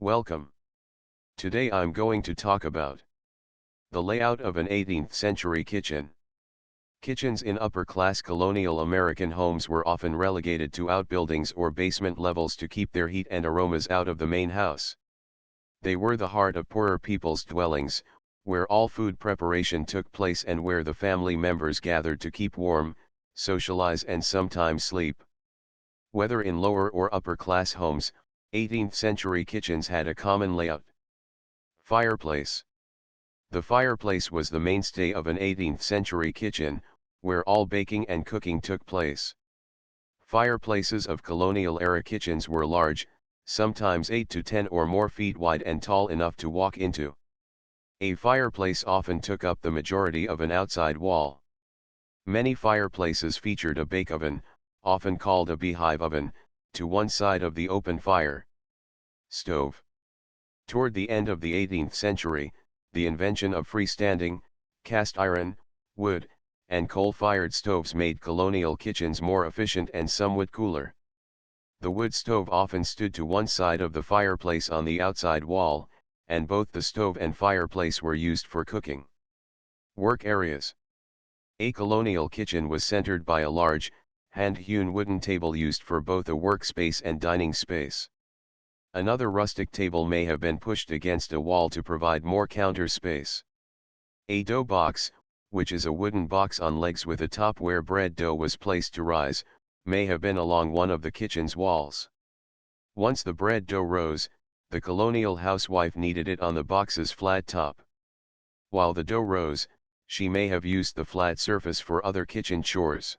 Welcome. Today I'm going to talk about the layout of an 18th century kitchen. Kitchens in upper-class colonial American homes were often relegated to outbuildings or basement levels to keep their heat and aromas out of the main house. They were the heart of poorer people's dwellings, where all food preparation took place and where the family members gathered to keep warm, socialize and sometimes sleep. Whether in lower or upper-class homes, 18th century kitchens had a common layout. Fireplace. The fireplace was the mainstay of an 18th century kitchen, where all baking and cooking took place. Fireplaces of colonial-era kitchens were large, sometimes 8 to 10 or more feet wide and tall enough to walk into. A fireplace often took up the majority of an outside wall. Many fireplaces featured a bake oven, often called a beehive oven, to one side of the open fire. Stove. Toward the end of the 18th century, the invention of freestanding, cast iron, wood, and coal-fired stoves made colonial kitchens more efficient and somewhat cooler. The wood stove often stood to one side of the fireplace on the outside wall, and both the stove and fireplace were used for cooking. Work areas. A colonial kitchen was centered by a large, hand-hewn wooden table used for both a workspace and dining space. Another rustic table may have been pushed against a wall to provide more counter space. A dough box, which is a wooden box on legs with a top where bread dough was placed to rise, may have been along one of the kitchen's walls. Once the bread dough rose, the colonial housewife kneaded it on the box's flat top. While the dough rose, she may have used the flat surface for other kitchen chores.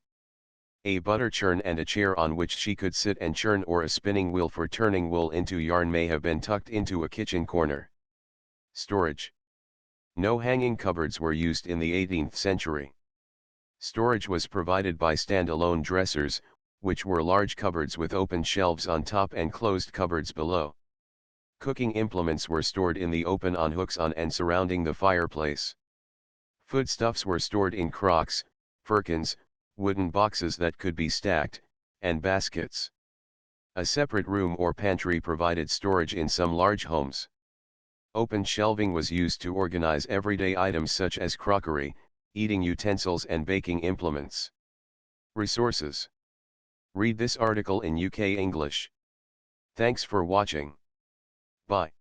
A butter churn and a chair on which she could sit and churn or a spinning wheel for turning wool into yarn may have been tucked into a kitchen corner. Storage. No hanging cupboards were used in the 18th century. Storage was provided by stand-alone dressers, which were large cupboards with open shelves on top and closed cupboards below. Cooking implements were stored in the open on hooks on and surrounding the fireplace. Foodstuffs were stored in crocks, firkins, wooden boxes that could be stacked, and baskets. A separate room or pantry provided storage in some large homes. Open shelving was used to organize everyday items such as crockery, eating utensils and baking implements. Resources. Read this article in UK English. Thanks for watching. Bye.